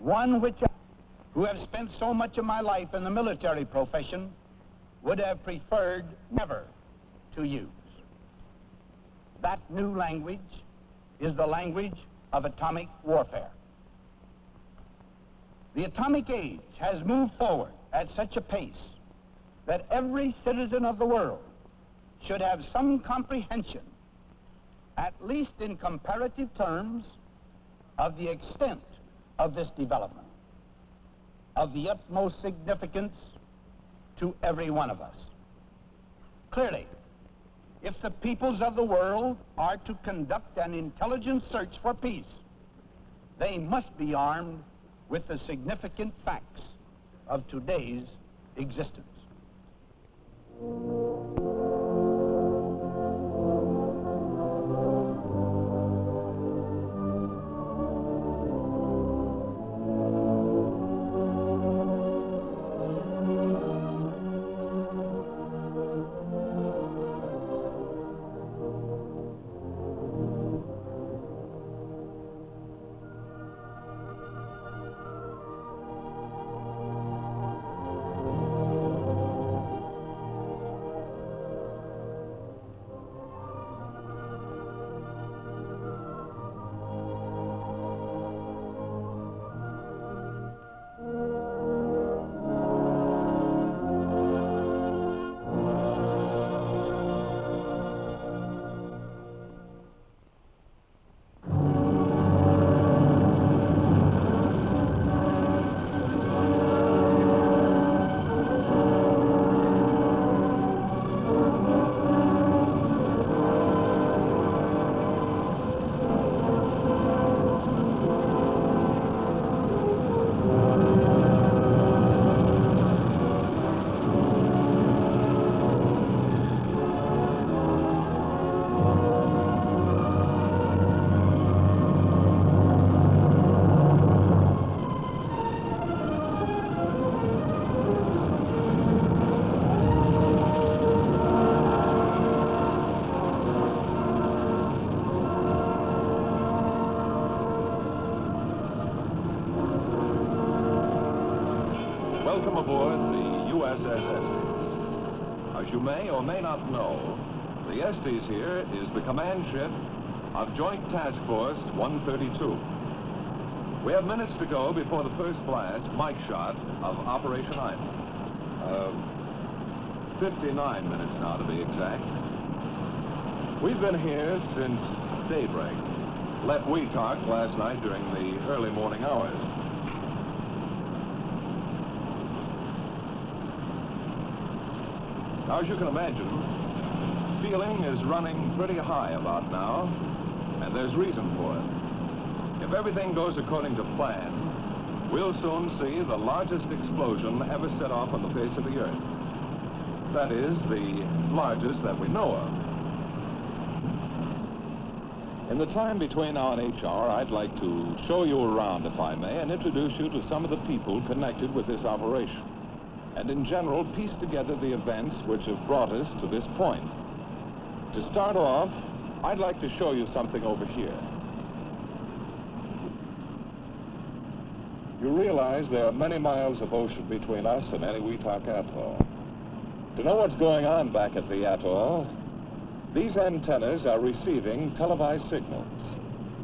one which I, who have spent so much of my life in the military profession, would have preferred never to use. That new language is the language of atomic warfare. The atomic age has moved forward at such a pace that every citizen of the world should have some comprehension, at least in comparative terms, of the extent of this development, of the utmost significance to every one of us. Clearly, if the peoples of the world are to conduct an intelligent search for peace, they must be armed with the significant facts of today's existence. Welcome aboard the USS Estes. As you may or may not know, the Estes here is the command ship of Joint Task Force 132. We have minutes to go before the first blast, mic shot, of Operation Island. 59 minutes now, to be exact. We've been here since daybreak. Left Wetak last night during the early morning hours. Now, as you can imagine, feeling is running pretty high about now, and there's reason for it. If everything goes according to plan, we'll soon see the largest explosion ever set off on the face of the Earth. That is, the largest that we know of. In the time between now and HR, I'd like to show you around, if I may, and introduce you to some of the people connected with this operation, and in general, piece together the events which have brought us to this point. To start off, I'd like to show you something over here. You realize there are many miles of ocean between us and Eniwetok Atoll. To know what's going on back at the atoll, these antennas are receiving televised signals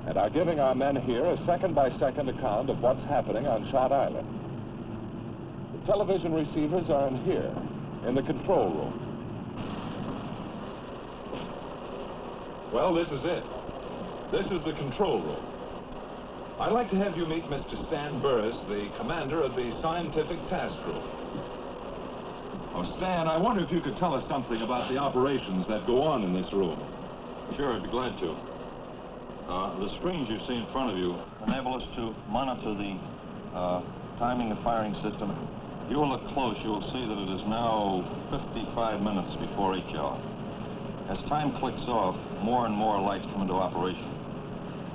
and are giving our men here a second-by-second account of what's happening on Shot Island. The television receivers are in here, in the control room. Well, this is it. This is the control room. I'd like to have you meet Mr. Stan Burris, the commander of the Scientific Task Group. Oh, Stan, I wonder if you could tell us something about the operations that go on in this room. Sure, I'd be glad to. The screens you see in front of you enable us to monitor the timing and firing system. If you will look close, you will see that it is now 55 minutes before HR. As time clicks off, more and more lights come into operation.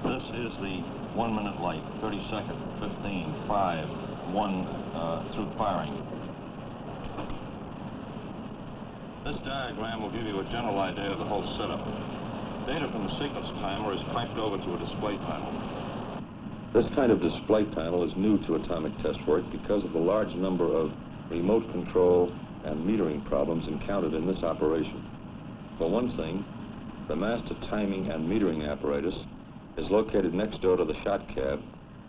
This is the 1-minute light, 30 seconds, 15, 5, 1 through firing. This diagram will give you a general idea of the whole setup. Data from the sequence timer is piped over to a display panel. This kind of display panel is new to atomic test work because of the large number of remote control and metering problems encountered in this operation. For one thing, the master timing and metering apparatus is located next door to the shot cab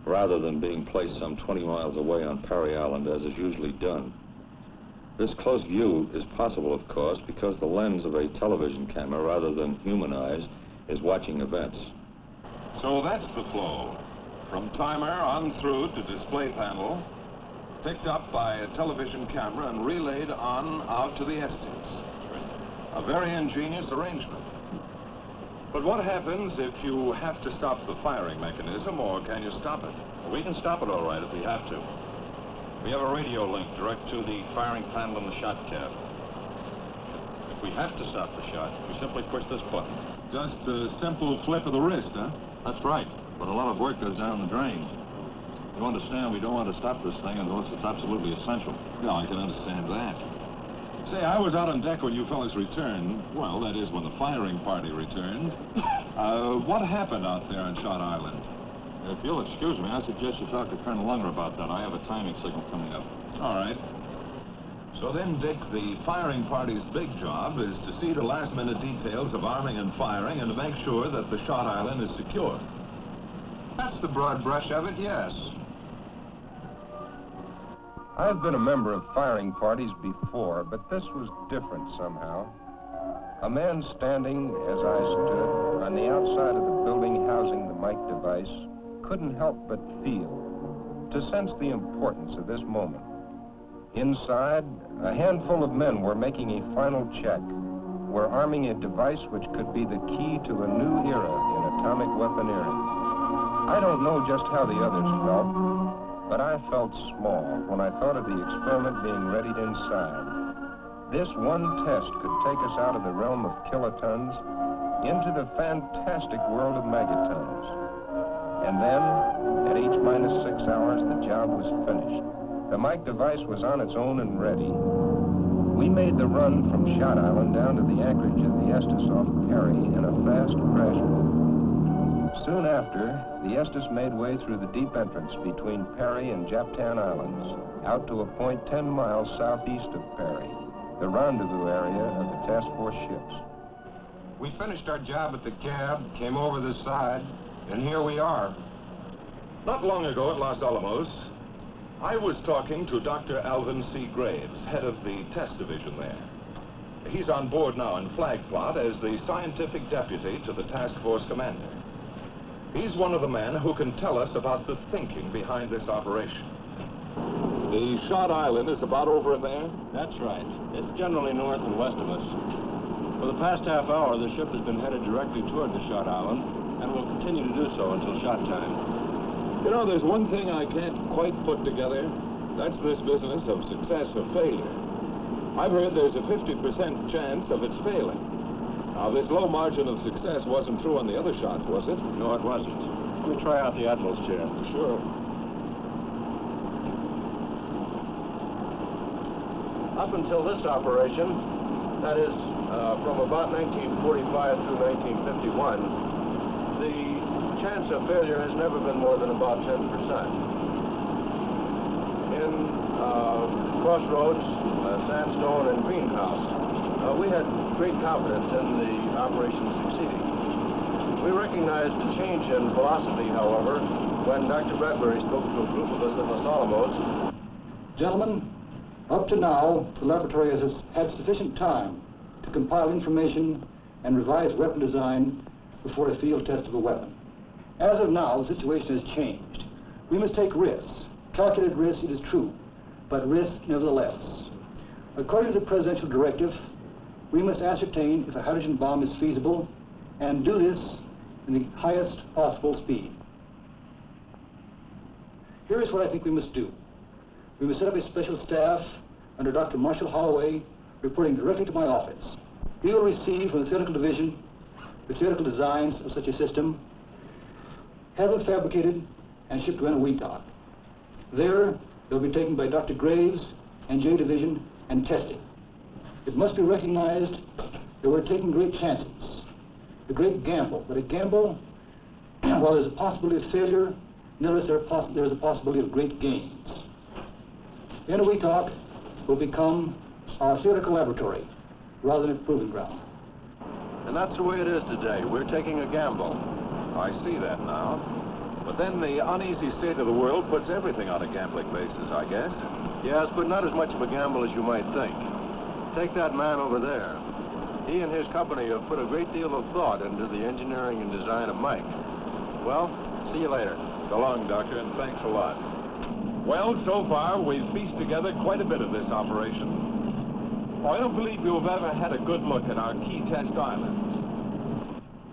rather than being placed some 20 miles away on Parry Island as is usually done. This close view is possible, of course, because the lens of a television camera rather than human eyes is watching events. So that's the flow. From timer on through to display panel, picked up by a television camera and relayed on out to the Estes. A very ingenious arrangement. But what happens if you have to stop the firing mechanism, or can you stop it? We can stop it all right if we have to. We have a radio link direct to the firing panel in the shot cab. If we have to stop the shot, we simply push this button. Just a simple flip of the wrist, huh? That's right, but a lot of work goes down the drain. You understand we don't want to stop this thing unless it's absolutely essential. Yeah, I can understand that. Say, I was out on deck when you fellas returned. Well, that is when the firing party returned. What happened out there on Shot Island? If you'll excuse me, I suggest you talk to Colonel Lunger about that. I have a timing signal coming up. All right. So then, Dick, the firing party's big job is to see to last-minute details of arming and firing and to make sure that the Shot Island is secure. That's the broad brush of it, yes. I've been a member of firing parties before, but this was different somehow. A man standing, as I stood, on the outside of the building housing the mic device couldn't help but feel, to sense the importance of this moment. Inside, a handful of men were making a final check, were arming a device which could be the key to a new era in atomic weaponeering. I don't know just how the others felt, but I felt small when I thought of the experiment being readied inside. This one test could take us out of the realm of kilotons into the fantastic world of megatons. And then, at H-6 hours, the job was finished. The mic device was on its own and ready. We made the run from Shot Island down to the anchorage of the Estes off Parry in a fast crash boat. Soon after, the Estes made way through the deep entrance between Parry and Japtan Islands, out to a point 10 miles southeast of Parry, the rendezvous area of the task force ships. We finished our job at the cab, came over this side, and here we are. Not long ago at Los Alamos, I was talking to Dr. Alvin C. Graves, head of the test division there. He's on board now in Flag Plot as the scientific deputy to the task force commander. He's one of the men who can tell us about the thinking behind this operation. The Shot Island is about over in there? That's right. It's generally north and west of us. For the past half hour, the ship has been headed directly toward the Shot Island and will continue to do so until shot time. You know, there's one thing I can't quite put together. That's this business of success or failure. I've heard there's a 50% chance of its failing. Now, this low margin of success wasn't true on the other shots, was it? No, it wasn't. Let me try out the Admiral's chair. Sure. Up until this operation, that is, from about 1945 through 1951, the chance of failure has never been more than about 10%. In Crossroads, Sandstone, and Greenhouse, we had great confidence in the operation succeeding. We recognized a change in philosophy, however, when Dr. Bradbury spoke to a group of us in Los Alamos. Gentlemen, up to now, the laboratory has had sufficient time to compile information and revise weapon design before a field test of a weapon. As of now, the situation has changed. We must take risks. Calculated risks, it is true, but risks nevertheless. According to the presidential directive, we must ascertain if a hydrogen bomb is feasible and do this in the highest possible speed. Here is what I think we must do. We must set up a special staff under Dr. Marshall Holloway, reporting directly to my office. He will receive from the theoretical division the theoretical designs of such a system, have them fabricated and shipped to Eniwetok. There, they'll be taken by Dr. Graves and J Division and tested. It must be recognized that we're taking great chances, a great gamble, but a gamble, while there's a possibility of failure, Nevertheless, there is a possibility of great gains. Eniwetok will become our theoretical laboratory rather than a proving ground. And that's the way it is today. We're taking a gamble. I see that now. But then the uneasy state of the world puts everything on a gambling basis, I guess. Yes, but not as much of a gamble as you might think. Take that man over there. He and his company have put a great deal of thought into the engineering and design of Mike. Well, see you later. So long, Doctor, and thanks a lot. Well, so far, we've pieced together quite a bit of this operation. I don't believe you've ever had a good look at our key test islands.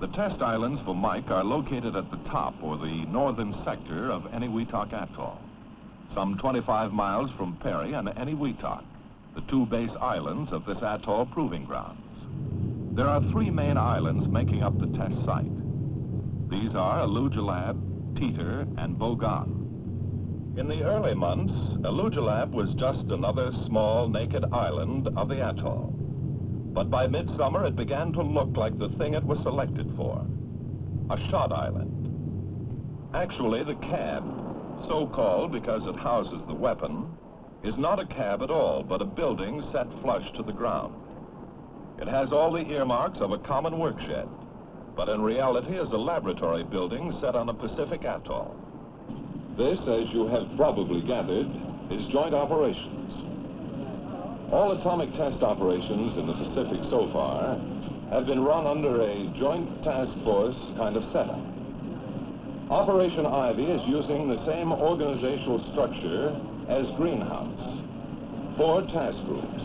The test islands for Mike are located at the top, or the northern sector, of Eniwetok Atoll, some 25 miles from Perry and Eniwetok, the two base islands of this atoll proving grounds. There are three main islands making up the test site. These are Alujilab, Teeter, and Bogan. In the early months, Alujilab was just another small, naked island of the atoll. But by midsummer, it began to look like the thing it was selected for, a shot island. Actually, the cab, so called because it houses the weapon, is not a cab at all, but a building set flush to the ground. It has all the earmarks of a common workshed, but in reality is a laboratory building set on a Pacific atoll. This, as you have probably gathered, is joint operations. All atomic test operations in the Pacific so far have been run under a joint task force kind of setup. Operation Ivy is using the same organizational structure as Greenhouse. 4 task groups: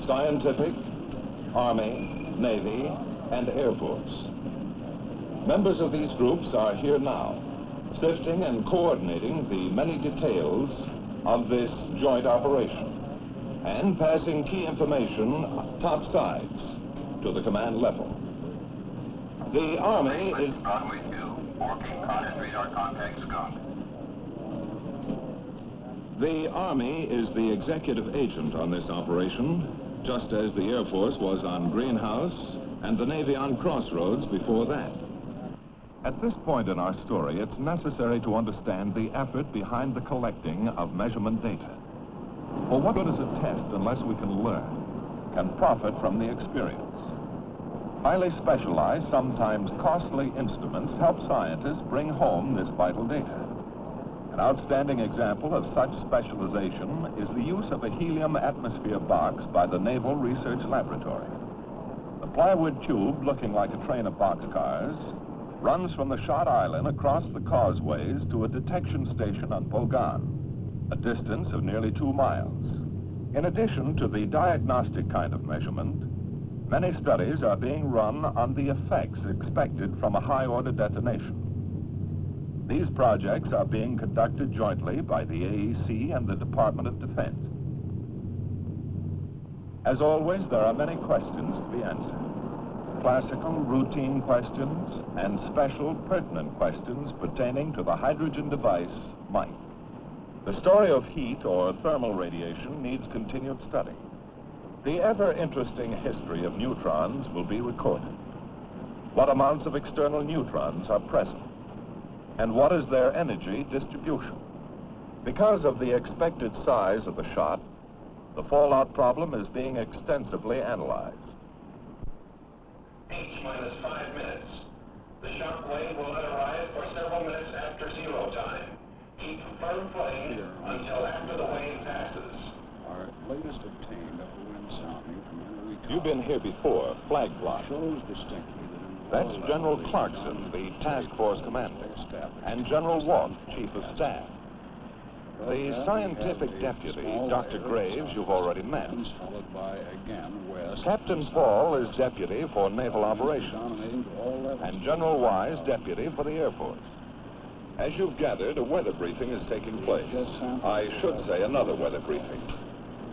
scientific, Army, Navy, and Air Force. Members of these groups are here now, sifting and coordinating the many details of this joint operation and passing key information topsides to the command level. The Army is... Broadway 2, 4 Cape Cod has radar contact skunk. The Army is the executive agent on this operation, just as the Air Force was on Greenhouse and the Navy on Crossroads before that. At this point in our story, it's necessary to understand the effort behind the collecting of measurement data. For what good is a test unless we can learn, can profit from the experience? Highly specialized, sometimes costly instruments help scientists bring home this vital data. An outstanding example of such specialization is the use of a helium atmosphere box by the Naval Research Laboratory. The plywood tube, looking like a train of boxcars, runs from the shot island across the causeways to a detection station on Bogan, a distance of nearly 2 miles. In addition to the diagnostic kind of measurement, many studies are being run on the effects expected from a high-order detonation. These projects are being conducted jointly by the AEC and the Department of Defense. As always, there are many questions to be answered. Classical, routine questions, and special, pertinent questions pertaining to the hydrogen device, Mike. The story of heat or thermal radiation needs continued study. The ever-interesting history of neutrons will be recorded. What amounts of external neutrons are present? And what is their energy distribution? Because of the expected size of the shot, the fallout problem is being extensively analyzed. H-minus 5 minutes. The shock wave will not arrive for several minutes after 0 time. Keep firm footing until after the wave passes. Our latest obtained upwind sounding from Eniwetok. You've been here before, flag plot. Shows distinctly that That's General Clarkson, the task force commander, and General Wolf, chief of staff. The scientific deputy, Dr. Graves, you've already met. Followed by again west. Captain Paul is deputy for naval operations, and General Wise, deputy for the Air Force. As you've gathered, a weather briefing is taking place. I should say another weather briefing.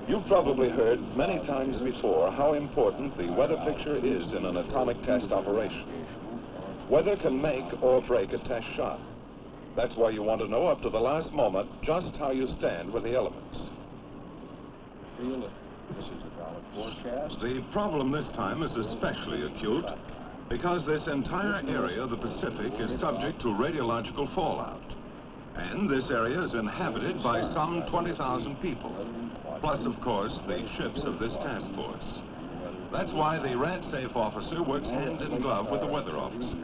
You've probably heard many times before how important the weather picture is in an atomic test operation. Weather can make or break a test shot. That's why you want to know up to the last moment just how you stand with the elements. Feel that this is a valid forecast. The problem this time is especially acute because this entire area of the Pacific is subject to radiological fallout. And this area is inhabited by some 20,000 people, plus, of course, the ships of this task force. That's why the RADSAFE officer works hand in glove with the weather officer.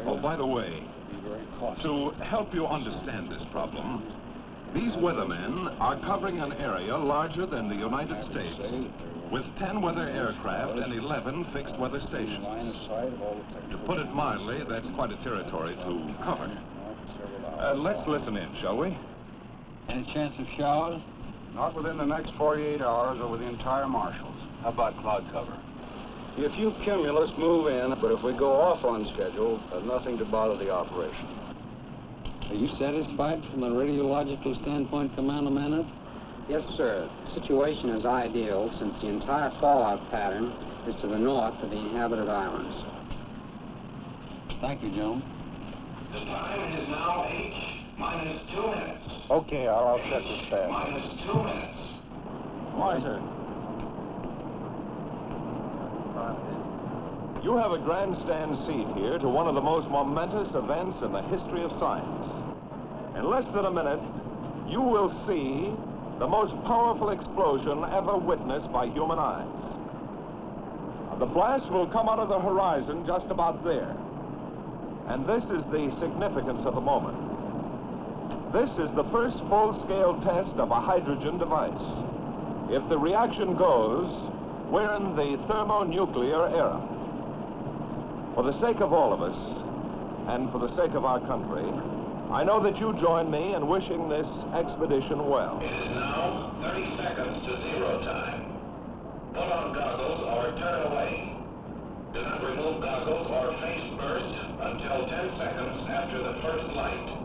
Oh, by the way, to help you understand this problem, these weathermen are covering an area larger than the United States, with 10 weather aircraft and 11 fixed weather stations. To put it mildly, that's quite a territory to cover. Let's listen in, shall we? Any chance of showers? Not within the next 48 hours over the entire Marshalls. How about cloud cover? A few cumulus move in, but if we go off on schedule, nothing to bother the operation. Are you satisfied from the radiological standpoint, Commander Maynard? Yes, sir. The situation is ideal since the entire fallout pattern is to the north of the inhabited islands. Thank you, Joan. The time is now H-minus 2 minutes. Okay, I'll set the staff. Minus 2 minutes. Why, sir? You have a grandstand seat here to one of the most momentous events in the history of science. In less than a minute, you will see the most powerful explosion ever witnessed by human eyes. The blast will come out of the horizon just about there. And this is the significance of the moment. This is the first full-scale test of a hydrogen device. If the reaction goes, we're in the thermonuclear era. For the sake of all of us, and for the sake of our country, I know that you join me in wishing this expedition well. It is now 30 seconds to 0 time. Put on goggles or turn away. Do not remove goggles or face burst until 10 seconds after the first light.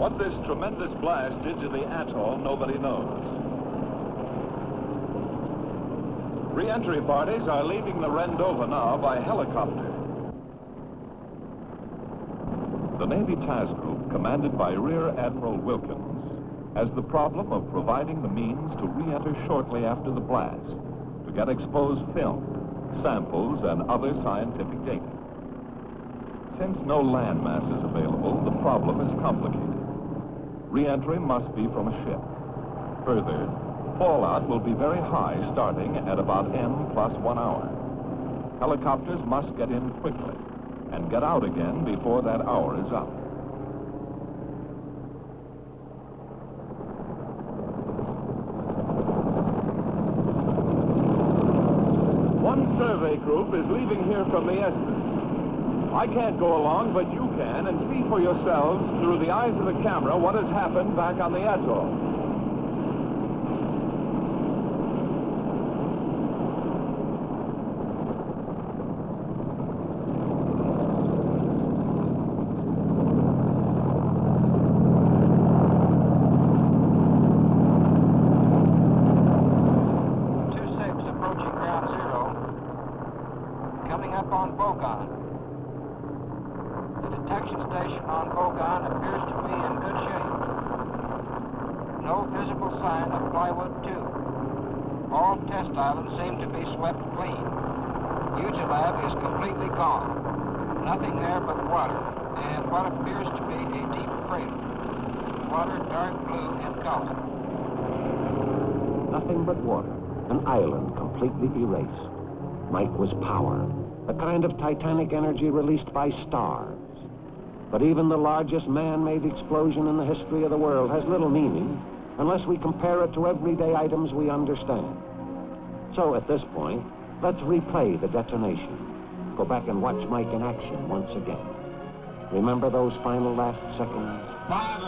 What this tremendous blast did to the atoll, nobody knows. Re-entry parties are leaving the Rendova now by helicopter. The Navy Task Group, commanded by Rear Admiral Wilkins, has the problem of providing the means to re-enter shortly after the blast to get exposed film, samples, and other scientific data. Since no land mass is available, the problem is complicated. Re-entry must be from a ship. Further, fallout will be very high starting at about n+1 hour. Helicopters must get in quickly and get out again before that hour is up. One survey group is leaving here from the Estes. I can't go along, but you can, and see for yourselves through the eyes of the camera what has happened back on the atoll. coming up on Bogon. The detection station on Bogon appears to be in good shape. No visible sign of plywood tube. All test islands seem to be swept clean. Ujilab is completely gone. Nothing there but water and what appears to be a deep crater. Water dark blue in color. Nothing but water. An island completely erased. Mike was power, the kind of titanic energy released by stars. But even the largest man-made explosion in the history of the world has little meaning unless we compare it to everyday items we understand. So at this point, let's replay the detonation. Go back and watch Mike in action once again. Remember those final last seconds? 5,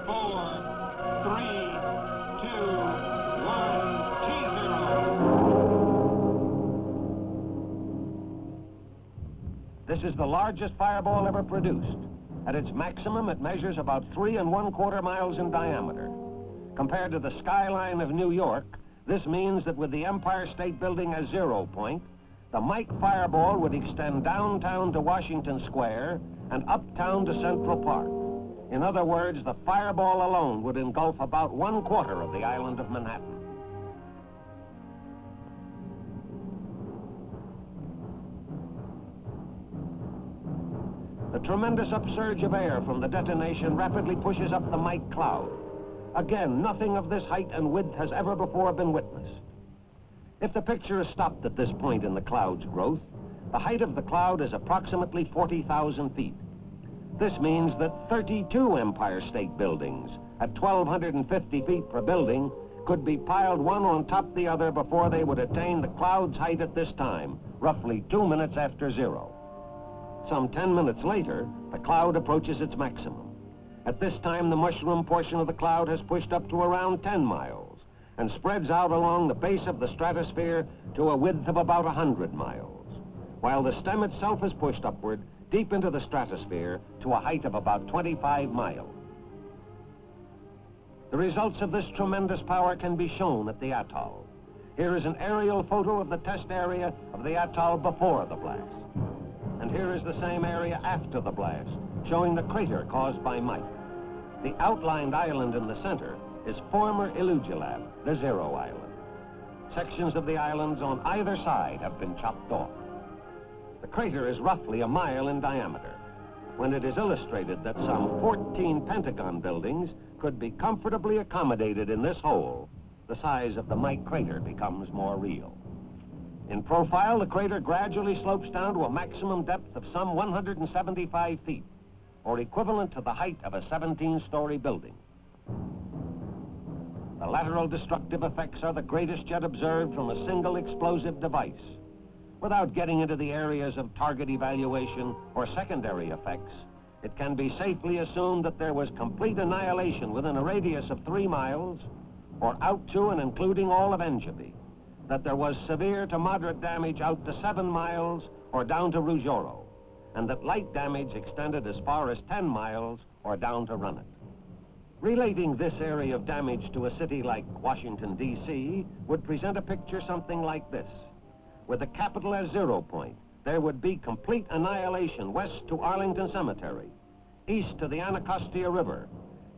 4, 3, 2, 1, T0. This is the largest fireball ever produced. At its maximum, it measures about 3 1/4 miles in diameter. Compared to the skyline of New York, this means that with the Empire State Building as 0 point, the Mike fireball would extend downtown to Washington Square and uptown to Central Park. In other words, the fireball alone would engulf about 1/4 of the island of Manhattan. The tremendous upsurge of air from the detonation rapidly pushes up the Mike cloud. Again, nothing of this height and width has ever before been witnessed. If the picture is stopped at this point in the cloud's growth, the height of the cloud is approximately 40,000 feet. This means that 32 Empire State Buildings at 1,250 feet per building could be piled one on top the other before they would attain the cloud's height at this time, roughly 2 minutes after 0. Some 10 minutes later, the cloud approaches its maximum. At this time, the mushroom portion of the cloud has pushed up to around 10 miles and spreads out along the base of the stratosphere to a width of about 100 miles, while the stem itself is pushed upward deep into the stratosphere to a height of about 25 miles. The results of this tremendous power can be shown at the atoll. Here is an aerial photo of the test area of the atoll before the blast. And here is the same area after the blast, showing the crater caused by Mike. The outlined island in the center is former Ilugilab, the 0 island. Sections of the islands on either side have been chopped off. The crater is roughly a mile in diameter. When it is illustrated that some 14 Pentagon buildings could be comfortably accommodated in this hole, the size of the Mike crater becomes more real. In profile, the crater gradually slopes down to a maximum depth of some 175 feet, or equivalent to the height of a 17-story building. The lateral destructive effects are the greatest yet observed from a single explosive device. Without getting into the areas of target evaluation or secondary effects, it can be safely assumed that there was complete annihilation within a radius of 3 miles, or out to and including all of Engebi, that there was severe to moderate damage out to 7 miles or down to Ruggiero, and that light damage extended as far as 10 miles or down to Runnet. Relating this area of damage to a city like Washington, D.C. would present a picture something like this. With the capital as 0 point, there would be complete annihilation west to Arlington Cemetery, east to the Anacostia River,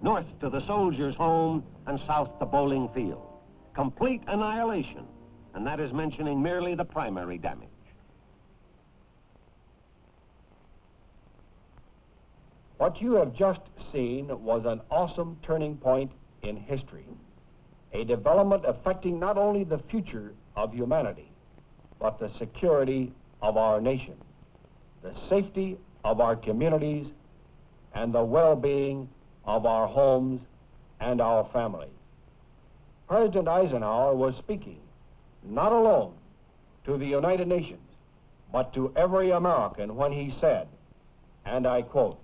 north to the Soldiers' Home, and south to Bowling Field. Complete annihilation, and that is mentioning merely the primary damage. What you have just seen was an awesome turning point in history, a development affecting not only the future of humanity, but the security of our nation, the safety of our communities, and the well-being of our homes and our families. President Eisenhower was speaking not alone to the United Nations, but to every American when he said, and I quote,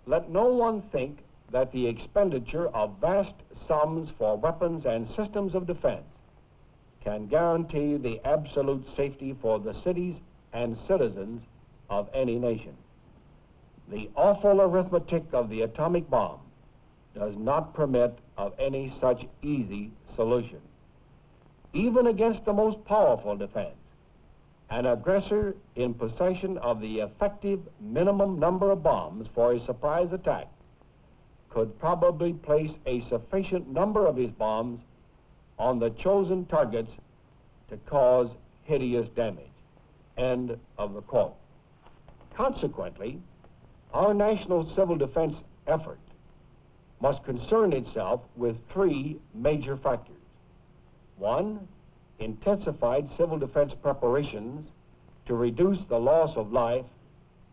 "Let no one think that the expenditure of vast sums for weapons and systems of defense can guarantee the absolute safety for the cities and citizens of any nation. The awful arithmetic of the atomic bomb does not permit of any such easy solution. Even against the most powerful defense, an aggressor in possession of the effective minimum number of bombs for a surprise attack could probably place a sufficient number of his bombs on the chosen targets to cause hideous damage. End of the quote. Consequently, our national civil defense effort must concern itself with three major factors. One, intensified civil defense preparations to reduce the loss of life,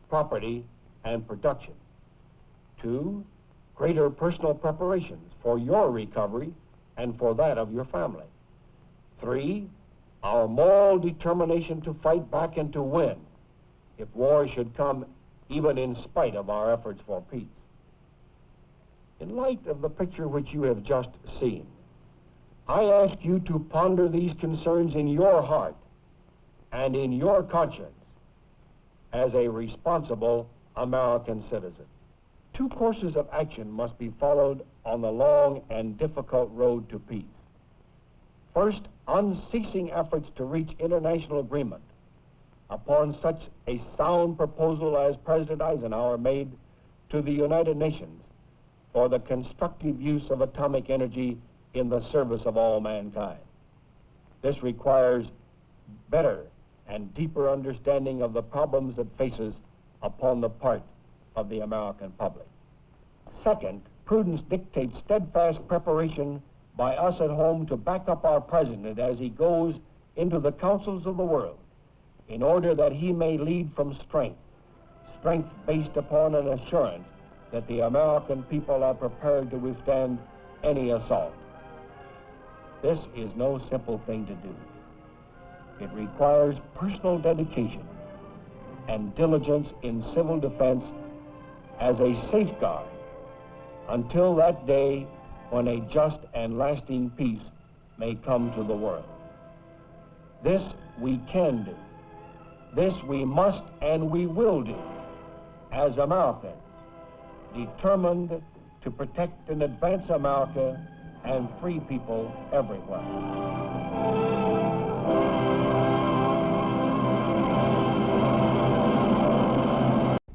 property, and production. Two, greater personal preparations for your recovery and for that of your family. Three, our moral determination to fight back and to win if war should come, even in spite of our efforts for peace. In light of the picture which you have just seen, I ask you to ponder these concerns in your heart and in your conscience as a responsible American citizen. Two courses of action must be followed on the long and difficult road to peace. First, unceasing efforts to reach international agreement upon such a sound proposal as President Eisenhower made to the United Nations for the constructive use of atomic energy in the service of all mankind. This requires better and deeper understanding of the problems it faces upon the part of the American public. Second, prudence dictates steadfast preparation by us at home to back up our president as he goes into the councils of the world in order that he may lead from strength, strength based upon an assurance that the American people are prepared to withstand any assault. This is no simple thing to do. It requires personal dedication and diligence in civil defense as a safeguard until that day when a just and lasting peace may come to the world. This we can do. This we must and we will do as Americans, determined to protect and advance America and free people everywhere.